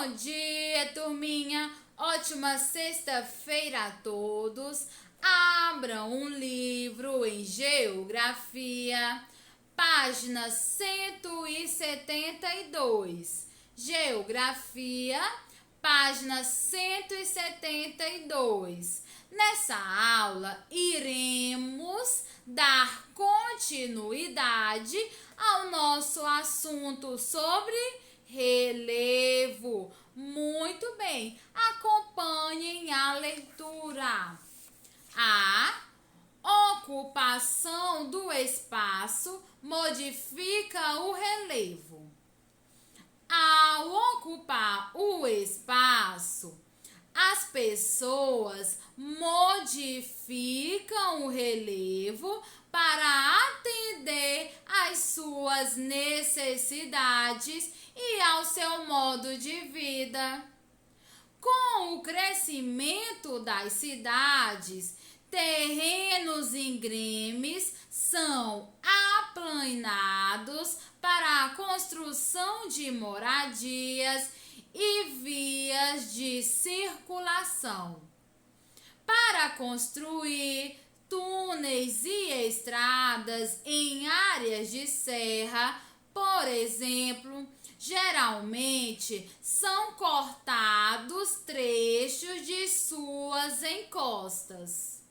Bom dia, turminha! Ótima sexta-feira a todos! Abram um livro em Geografia, página 172. Geografia, página 172. Nessa aula, iremos dar continuidade ao nosso assunto sobre relevo. Muito bem, acompanhem a leitura. A ocupação do espaço modifica o relevo. Ao ocupar o espaço, as pessoas modificam o relevo para atender às suas necessidades e ao seu modo de vida. Com o crescimento das cidades, terrenos íngremes são aplanados para a construção de moradias e vias de circulação. Para construir túneis e estradas em áreas de serra, por exemplo, geralmente são cortados trechos de suas encostas.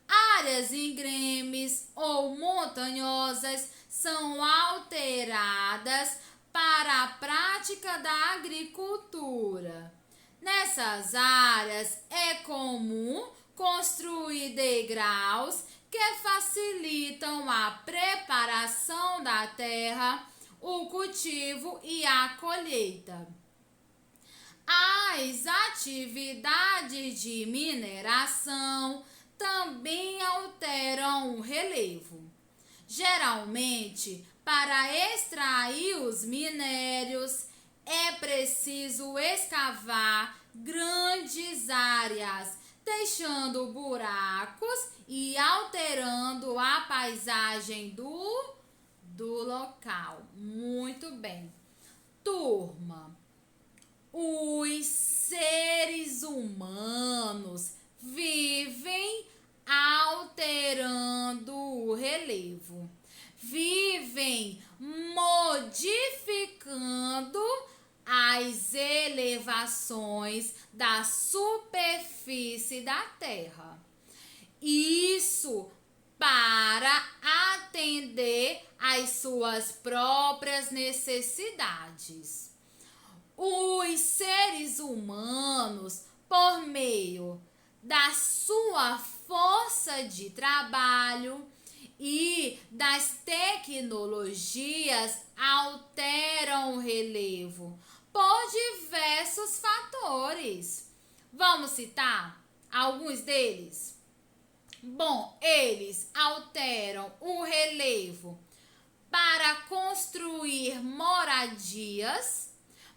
Áreas íngremes ou montanhosas são alteradas para a prática da agricultura. Nessas áreas é comum construir degraus que facilitam a preparação da terra, o cultivo e a colheita. As atividades de mineração também alteram o relevo. Geralmente, para extrair os minérios, é preciso escavar grandes áreas, deixando buracos e alterando a paisagem do local. Muito bem. Turma, os seres humanos vivem alterando o relevo. Vivem modificando as elevações da superfície da Terra. Isso para atender às suas próprias necessidades. Os seres humanos, por meio da sua força de trabalho e das tecnologias, alteram o relevo por diversos fatores. Vamos citar alguns deles? Bom, eles alteram o relevo para construir moradias,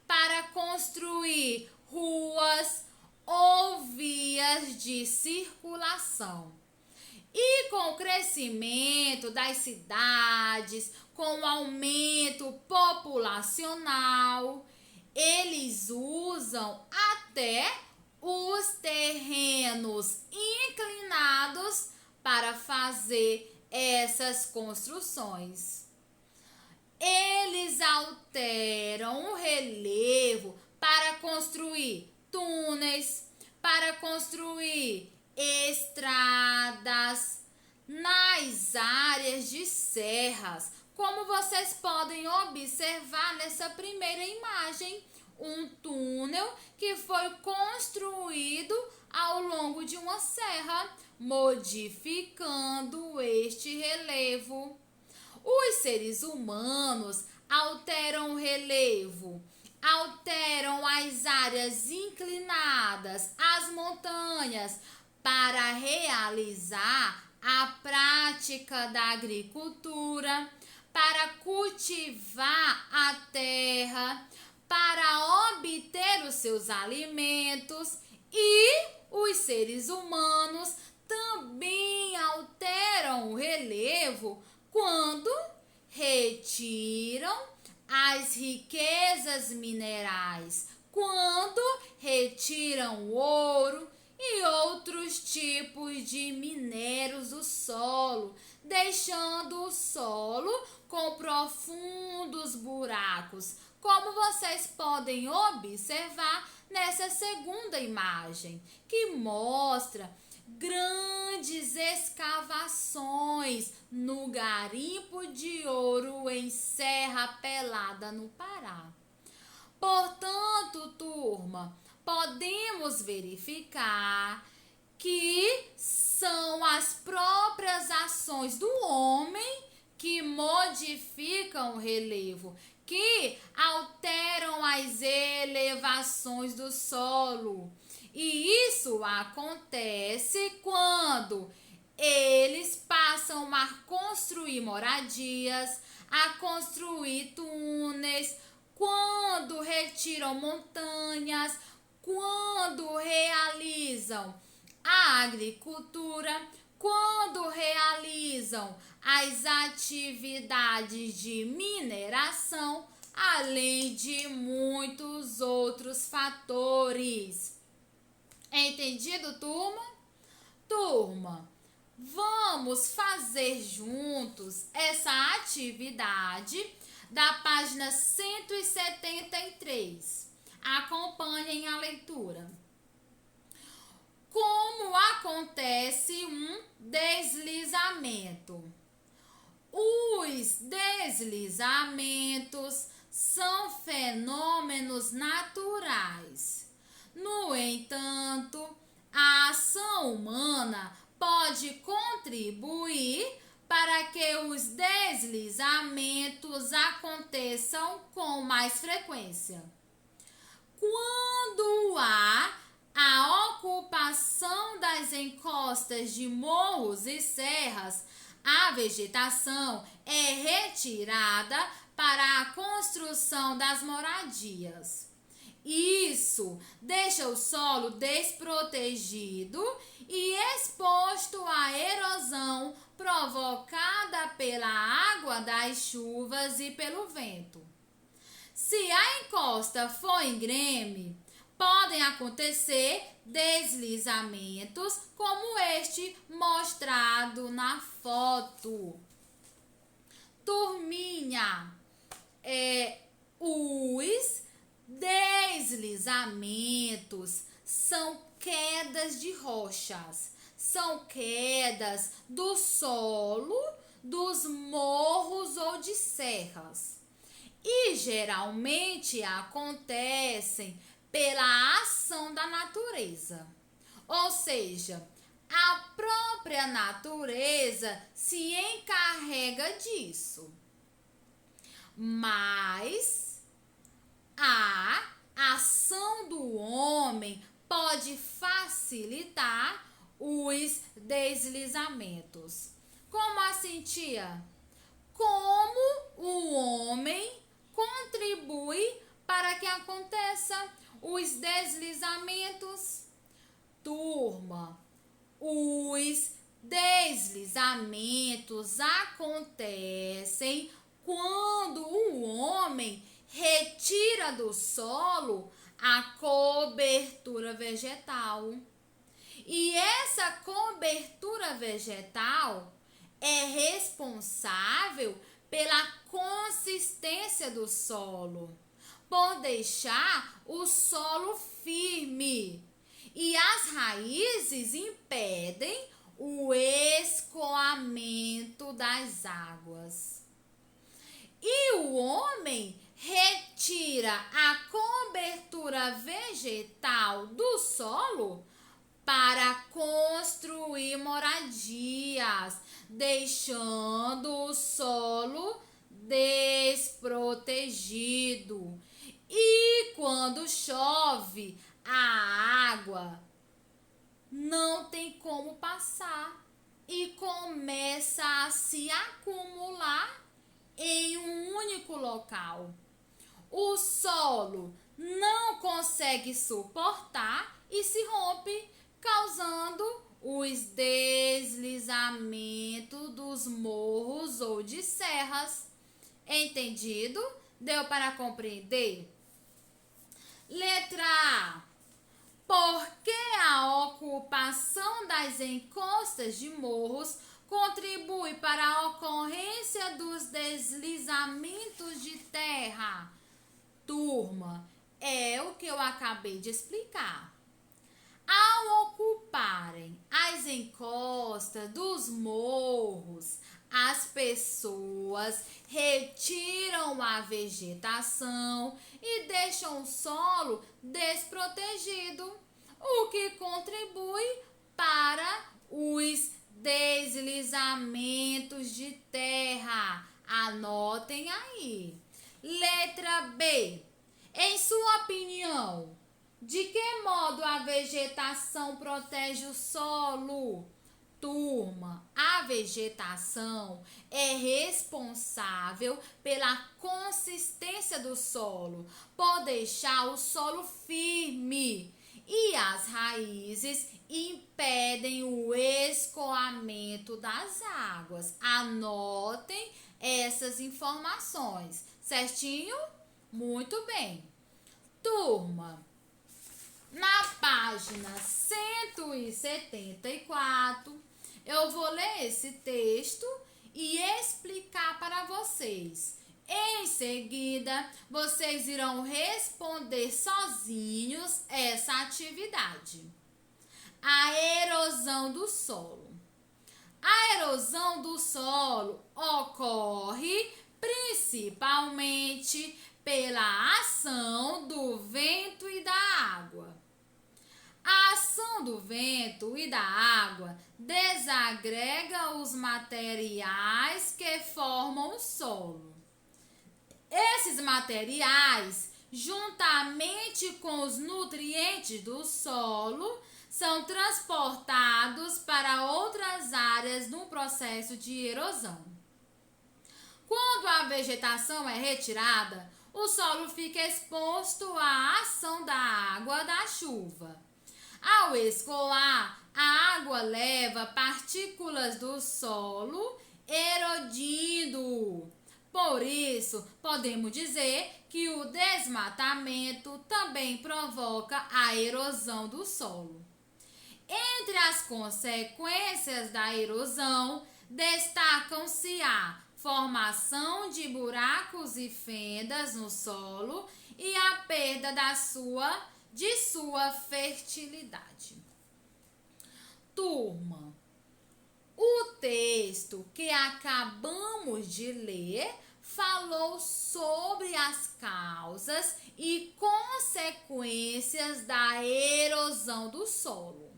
para construir ruas ou vias de circulação. E com o crescimento das cidades, com o aumento populacional, eles usam até os terrenos inclinados para fazer essas construções. Eles alteram o relevo para construir túneis, para construir estradas nas áreas de serras, como vocês podem observar nessa primeira imagem, um túnel que foi construído ao longo de uma serra, modificando este relevo. Os seres humanos alteram o relevo, alteram as áreas inclinadas, as montanhas, para realizar a prática da agricultura, para cultivar a terra, para obter os seus alimentos, e os seres humanos também alteram o relevo quando retiram as riquezas minerais, quando retiram ouro e outros tipos de minérios do solo, deixando o solo com profundos buracos, como vocês podem observar nessa segunda imagem, que mostra grandes escavações no garimpo de ouro em Serra Pelada, no Pará. Portanto, turma, podemos verificar que são as próprias ações do homem que modificam o relevo, que alteram as elevações do solo. E isso acontece quando eles passam a construir moradias, a construir túneis, quando retiram montanhas, quando realizam a agricultura, quando realizam as atividades de mineração, além de muitos outros fatores. Entendido, turma? Turma, vamos fazer juntos essa atividade da página 173. Acompanhem a leitura. Como acontece um deslizamento? Os deslizamentos são fenômenos naturais. No entanto, a ação humana pode contribuir para que os deslizamentos aconteçam com mais frequência. Quando há a ocupação das encostas de morros e serras, a vegetação é retirada para a construção das moradias. Isso deixa o solo desprotegido e exposto à erosão provocada pela água das chuvas e pelo vento. Se a encosta for íngreme, podem acontecer deslizamentos como este mostrado na foto. Turminha, os deslizamentos são quedas de rochas, são quedas do solo, dos morros ou de serras. E geralmente acontecem pela ação da natureza. Ou seja, a própria natureza se encarrega disso. Mas a ação do homem pode facilitar os deslizamentos. Como assim, tia? Como o homem contribui para que aconteça os deslizamentos? Turma, os deslizamentos acontecem quando o homem retira do solo a cobertura vegetal. E essa cobertura vegetal é responsável pela consistência do solo, por deixar o solo firme, e as raízes impedem o escoamento das águas. E o homem retira a cobertura vegetal do solo para construir moradias, deixando o solo desprotegido. E quando chove, a água não tem como passar e começa a se acumular em um único local. O solo não consegue suportar e se rompe, causando os deslizamentos dos morros ou de serras. Entendido? Deu para compreender? Letra A. Porque a ocupação das encostas de morros contribui para a ocorrência dos deslizamentos de terra. Turma, é o que eu acabei de explicar. Ao ocuparem as encostas dos morros, as pessoas retiram a vegetação e deixam o solo desprotegido, o que contribui para os deslizamentos de terra. Anotem aí. Letra B. Em sua opinião, de que modo a vegetação protege o solo? Turma, a vegetação é responsável pela consistência do solo, por deixar o solo firme, e as raízes impedem o escoamento das águas. Anotem essas informações, certinho? Muito bem. Turma, na página 174, eu vou ler esse texto e explicar para vocês. Em seguida, vocês irão responder sozinhos essa atividade. A erosão do solo. A erosão do solo ocorre principalmente pela ação do vento e da água. A ação do vento e da água desagrega os materiais que formam o solo. Esses materiais, juntamente com os nutrientes do solo, são transportados para outras áreas no processo de erosão. Quando a vegetação é retirada, o solo fica exposto à ação da água da chuva. Ao escoar, a água leva partículas do solo, erodindo. Por isso, podemos dizer que o desmatamento também provoca a erosão do solo. Entre as consequências da erosão, destacam-se a formação de buracos e fendas no solo e a perda de sua fertilidade. Turma, o texto que acabamos de ler falou sobre as causas e consequências da erosão do solo.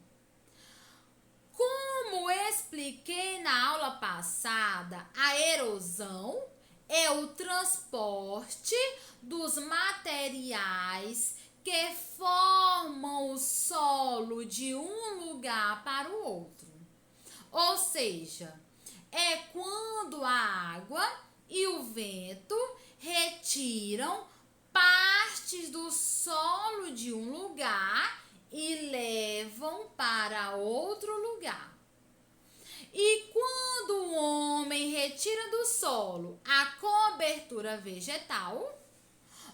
Como expliquei na aula passada, a erosão é o transporte dos materiais que formam o solo de um lugar para o outro. Ou seja, é quando a água e o vento retiram partes do solo de um lugar e levam para outro lugar. E quando o homem retira do solo a cobertura vegetal,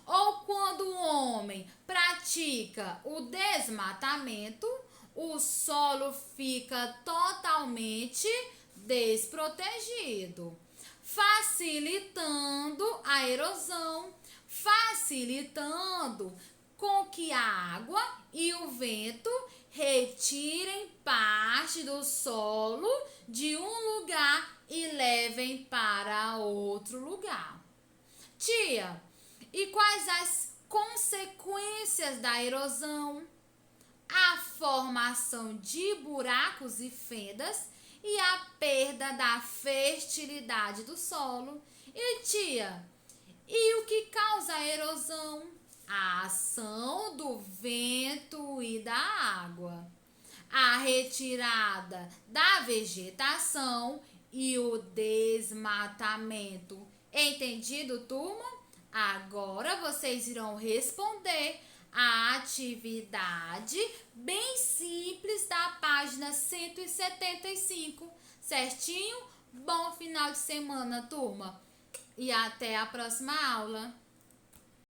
ou quando o homem pratica o desmatamento, o solo fica totalmente desprotegido, facilitando a erosão, facilitando com que a água e o vento retirem parte do solo de um lugar e levem para outro lugar. Tia, e quais as consequências da erosão? A formação de buracos e fendas e a perda da fertilidade do solo. E tia, e o que causa a erosão? A ação do vento e da água, a retirada da vegetação e o desmatamento. Entendido, turma? Agora vocês irão responder a atividade bem simples da página 175, certinho? Bom final de semana, turma! E até a próxima aula!